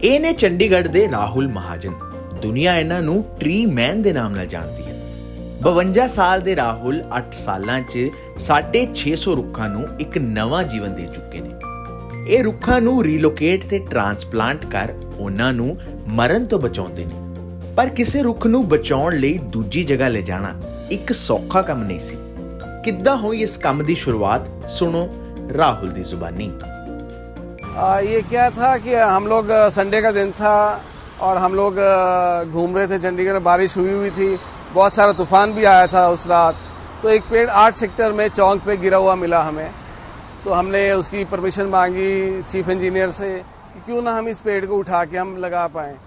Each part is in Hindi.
ਇਹ ਨੇ ਚੰਡੀਗੜ੍ਹ ਦੇ ਰਾਹੁਲ ਮਹਾਜਨ। ਦੁਨੀਆ ਇਹਨਾਂ ਨੂੰ ਟਰੀ ਮੈਨ ਦੇ ਨਾਮ ਨਾਲ ਜਾਣਦੀ ਹੈ। 52 ਸਾਲ ਦੇ ਰਾਹੁਲ 8 ਸਾਲਾਂ 'ਚ 650 ਰੁੱਖਾਂ ਨੂੰ ਇੱਕ ਨਵਾਂ ਜੀਵਨ ਦੇ ਚੁੱਕੇ ਨੇ। ਇਹ ਰੁੱਖਾਂ ਨੂੰ ਰੀਲੋਕੇਟ ਤੇ ਟ੍ਰਾਂਸਪਲਾਂਟ ਕਰ ਉਹਨਾਂ ਨੂੰ ਮਰਨ ਤੋਂ ਬਚਾਉਂਦੇ ਨੇ। ਪਰ ਕਿਸੇ ਰੁੱਖ ਨੂੰ ਬਚਾਉਣ ਲਈ ਦੂਜੀ ਜਗ੍ਹਾ ਲੈ ਜਾਣਾ ਇੱਕ ਸੌਖਾ ਕੰਮ ਨਹੀਂ ਸੀ। ਕਿੱਦਾਂ ਹੋਈ ਇਸ ਕੰਮ ਦੀ शुरुआत, सुनो राहुल दी जुबानी। ये क्या था कि हम लोग संडे का दिन था और हम लोग घूम रहे थे चंडीगढ़ में। बारिश हुई थी, बहुत सारा तूफान भी आया था उस रात। तो एक पेड़ 8 सेक्टर में चौक पे गिरा हुआ मिला हमें। तो हमने उसकी परमिशन मांगी चीफ इंजीनियर से कि क्यों ना हम इस पेड़ को उठा के हम लगा पाएँ।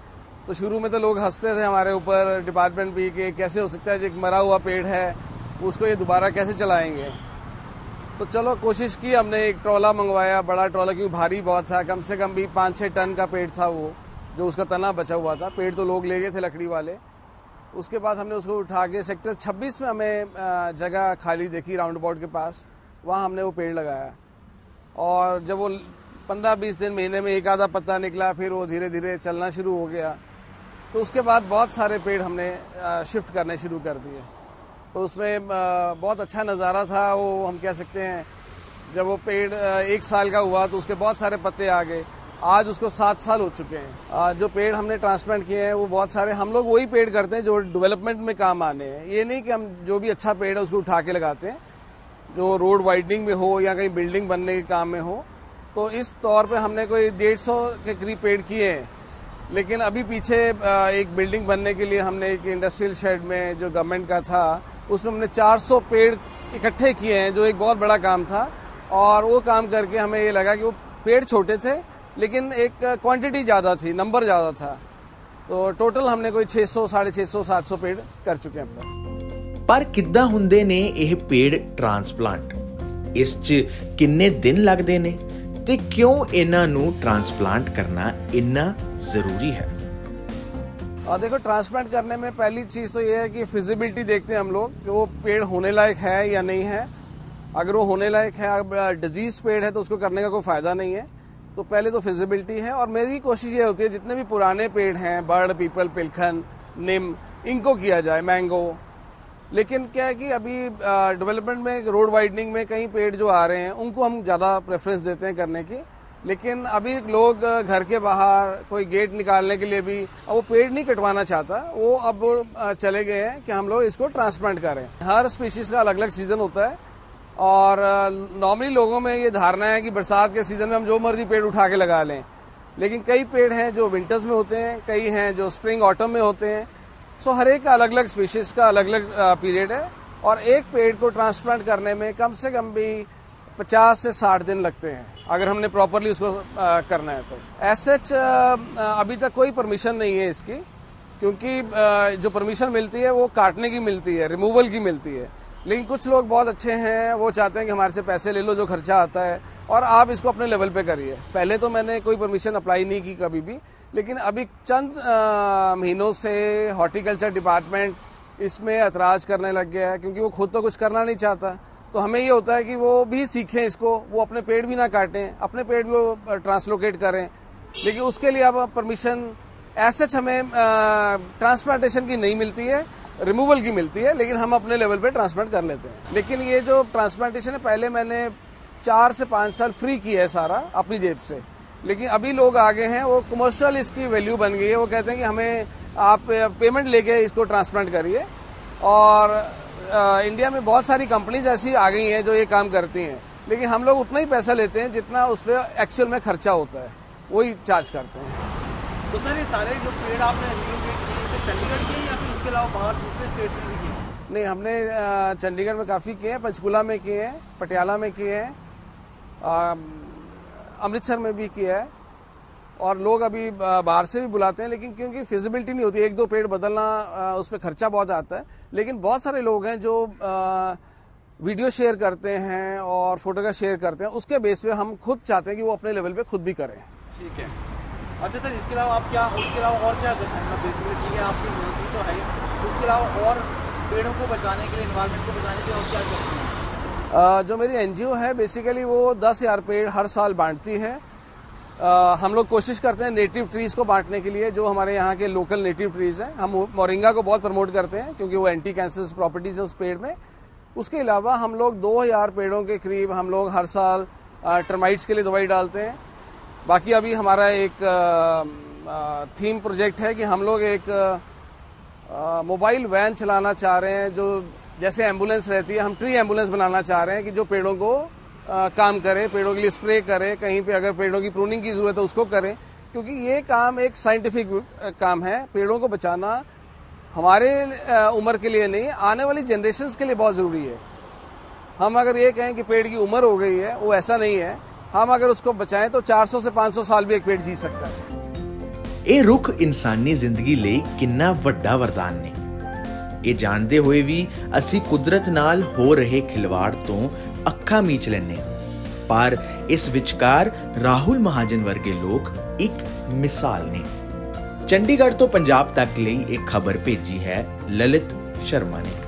तो शुरू में तो लोग हंसते थे हमारे ऊपर, डिपार्टमेंट भी, कि कैसे हो सकता है जो एक मरा हुआ पेड़ है उसको ये दोबारा कैसे चलाएंगे। तो चलो कोशिश की हमने, एक ट्रॉला मंगवाया, बड़ा ट्रॉला, क्योंकि भारी बहुत था, कम से कम भी 5-6 टन का पेड़ था वो, जो उसका तना बचा हुआ था। पेड़ तो लोग ले गए थे लकड़ी वाले। उसके बाद हमने उसको उठा के सेक्टर 26 में हमें जगह खाली देखी राउंड अबाउट के पास, वहाँ हमने वो पेड़ लगाया। और जब वो 15-20 दिन, महीने में एक आधा पत्ता निकला, फिर वो धीरे धीरे चलना शुरू हो गया। तो उसके बाद बहुत सारे पेड़ हमने शिफ्ट करने शुरू कर दिए। तो उसमें बहुत अच्छा नज़ारा था वो, हम कह सकते हैं। जब वो पेड़ 1 साल का हुआ तो उसके बहुत सारे पत्ते आ गए। आज उसको 7 साल हो चुके हैं। जो पेड़ हमने ट्रांसप्लांट किए हैं वो बहुत सारे, हम लोग वही पेड़ करते हैं जो डेवलपमेंट में काम आने हैं। ये नहीं कि हम जो भी अच्छा पेड़ है उसको उठा के लगाते हैं, जो रोड वाइडनिंग में हो या कहीं बिल्डिंग बनने के काम में हो। तो इस तौर पर हमने कोई 150 के करीब पेड़ किए हैं। लेकिन अभी पीछे एक बिल्डिंग बनने के लिए हमने एक इंडस्ट्रियल शेड में, जो गवर्नमेंट का था, उसमें हमने 400 पेड़ इकट्ठे किए हैं, जो एक बहुत बड़ा काम था। और वो काम करके हमें ये लगा कि वो पेड़ छोटे थे लेकिन एक क्वांटिटी ज़्यादा थी, नंबर ज़्यादा था। तो टोटल हमने कोई 600, 650, 700 पेड़ कर चुके हैं अब तक। पर किद्दां हुंदे ने ਇਹ पेड़ ट्रांसप्लांट, ਇਸ 'ਚ ਕਿੰਨੇ ਦਿਨ ਲੱਗਦੇ ਨੇ ਤੇ ਕਿਉਂ ਇਹਨਾਂ ਨੂੰ ट्रांसप्लांट करना इन्ना ज़रूरी है? देखो, ट्रांसप्लांट करने में पहली चीज़ तो ये है कि फिजिबिलिटी देखते हैं हम लोग कि वो पेड़ होने लायक है या नहीं है। अगर वो होने लायक है, अगर डिजीज पेड़ है तो उसको करने का कोई फ़ायदा नहीं है। तो पहले तो फिजिबिलिटी है। और मेरी कोशिश ये होती है जितने भी पुराने पेड़ हैं, बर्ड, पीपल, पिलखन, नीम, इनको किया जाए, मैंगो। लेकिन क्या है कि अभी डेवलपमेंट में, रोड वाइडनिंग में कई पेड़ जो आ रहे हैं उनको हम ज़्यादा प्रेफरेंस देते हैं करने की। लेकिन अभी लोग घर के बाहर कोई गेट निकालने के लिए भी अब वो पेड़ नहीं कटवाना चाहता, वो अब चले गए हैं कि हम लोग इसको ट्रांसप्लांट करें। हर स्पीशीज़ का अलग अलग सीज़न होता है। और नॉर्मली लोगों में ये धारणा है कि बरसात के सीज़न में हम जो मर्जी पेड़ उठा के लगा लें। लेकिन कई पेड़ हैं जो विंटर्स में होते हैं, कई हैं जो स्प्रिंग ऑटम में होते हैं। सो हर एक का अलग अलग स्पीशीज़ का अलग अलग पीरियड है। और एक पेड़ को ट्रांसप्लांट करने में कम से कम भी 50 से 60 दिन लगते हैं, अगर हमने प्रॉपरली उसको करना है तो। एसएच अभी तक कोई परमिशन नहीं है इसकी, क्योंकि जो परमिशन मिलती है वो काटने की मिलती है, रिमूवल की मिलती है। लेकिन कुछ लोग बहुत अच्छे हैं, वो चाहते हैं कि हमारे से पैसे ले लो, जो खर्चा आता है, और आप इसको अपने लेवल पे करिए। पहले तो मैंने कोई परमिशन अप्लाई नहीं की कभी भी, लेकिन अभी चंद महीनों से हॉर्टिकल्चर डिपार्टमेंट इसमें एतराज़ करने लग गया है, क्योंकि वो खुद तो कुछ करना नहीं चाहता। तो हमें ये होता है कि वो भी सीखें इसको, वो अपने पेड़ भी ना काटें, अपने पेड़ भी वो ट्रांसलोकेट करें। लेकिन उसके लिए अब परमिशन ऐसे हमें ट्रांसप्लांटेशन की नहीं मिलती है, रिमूवल की मिलती है। लेकिन हम अपने लेवल पे ट्रांसप्लांट कर लेते हैं। लेकिन ये जो ट्रांसप्लांटेशन है, पहले मैंने 4 से 5 साल फ्री किया है सारा अपनी जेब से। लेकिन अभी लोग आगे हैं, वो कमर्शियल इसकी वैल्यू बन गई है। वो कहते हैं कि हमें आप पेमेंट लेके इसको ट्रांसप्लांट करिए। और इंडिया में बहुत सारी कंपनीज ऐसी आ गई हैं जो ये काम करती हैं। लेकिन हम लोग उतना ही पैसा लेते हैं जितना उस पर एक्चुअल में खर्चा होता है, वही चार्ज करते हैं। तो सर, ये सारे जो पेड़ आपने रिलोकेट किए थे चंडीगढ़ के, या फिर इसके अलावा बाहर दूसरे स्टेट में भी किए? नहीं, हमने चंडीगढ़ में काफ़ी किए हैं, पंचकुला में किए हैं, पटियाला में किए हैं, अमृतसर में भी किया है। और लोग अभी बाहर से भी बुलाते हैं, लेकिन क्योंकि फिजिबिलिटी नहीं होती, 1-2 पेड़ बदलना, उस पर खर्चा बहुत आता है। लेकिन बहुत सारे लोग हैं जो वीडियो शेयर करते हैं और फोटोग्राफ शेयर करते हैं, उसके बेस पे हम खुद चाहते हैं कि वो अपने लेवल पे खुद भी करें। ठीक है। अच्छा सर, इसके अलावा आप क्या, उसके अलावा और क्या करते हैं? बेसिकली ठीक है, आपकी नर्सरी तो है, उसके अलावा और पेड़ों को बचाने के लिए, एनवायरनमेंट को बचाने के लिए और क्या करते हैं? जो मेरी एनजीओ है, बेसिकली वो 10,000 पेड़ हर साल बांटती है। हम लोग कोशिश करते हैं नेटिव ट्रीज को बांटने के लिए, जो हमारे यहाँ के लोकल नेटिव ट्रीज हैं। हम मोरिंगा को बहुत प्रमोट करते हैं क्योंकि वो एंटी कैंसर प्रॉपर्टीज है उस पेड़ में। उसके अलावा हम लोग 2000 पेड़ों के करीब हम लोग हर साल टर्माइट्स के लिए दवाई डालते हैं। बाकी अभी हमारा एक थीम प्रोजेक्ट है कि हम लोग एक मोबाइल वैन चलाना चाह रहे हैं, जो जैसे एम्बुलेंस रहती है, हम ट्री एम्बुलेंस बनाना चाह रहे हैं कि जो पेड़ों को काम करे, पेड़ों के लिए स्प्रे करे, कहीं पे अगर पेड़ों की प्रूनिंग की जरूरत है उसको करें, क्योंकि ये काम एक साइंटिफिक काम है। पेड़ों को बचाना हमारे उम्र के लिए नहीं, आने वाली जनरेशन्स के लिए बहुत ज़रूरी है। हम अगर ये कहें कि पेड़ की उम्र हो गई है, वो ऐसा नहीं है। हम अगर उसको बचाएं तो 400 से 500 साल भी एक पेड़ जी सकता है। ਇਹ ਰੁੱਖ ਇਨਸਾਨੀ ਜ਼ਿੰਦਗੀ ਲਈ ਕਿੰਨਾ ਵੱਡਾ ਵਰਦਾਨ ਨੇ, ਇਹ ਜਾਣਦੇ ਹੋਏ ਵੀ ਅਸੀਂ ਕੁਦਰਤ ਨਾਲ ਹੋ ਰਹੇ ਖਿਲਵਾੜ ਤੋਂ ਅੱਖਾਂ ਮੀਚ ਲੈਂਦੇ ਹਾਂ। ਪਰ ਇਸ ਵਿਚਕਾਰ ਰਾਹੁਲ ਮਹਾਜਨ ਵਰਗੇ ਲੋਕ ਇੱਕ ਮਿਸਾਲ ਨੇ। ਚੰਡੀਗੜ੍ਹ ਤੋਂ ਪੰਜਾਬ ਤੱਕ ਲਈ ਇੱਕ ਖਬਰ ਭੇਜੀ ਹੈ ਲਲਿਤ ਸ਼ਰਮਾ ਨੇ।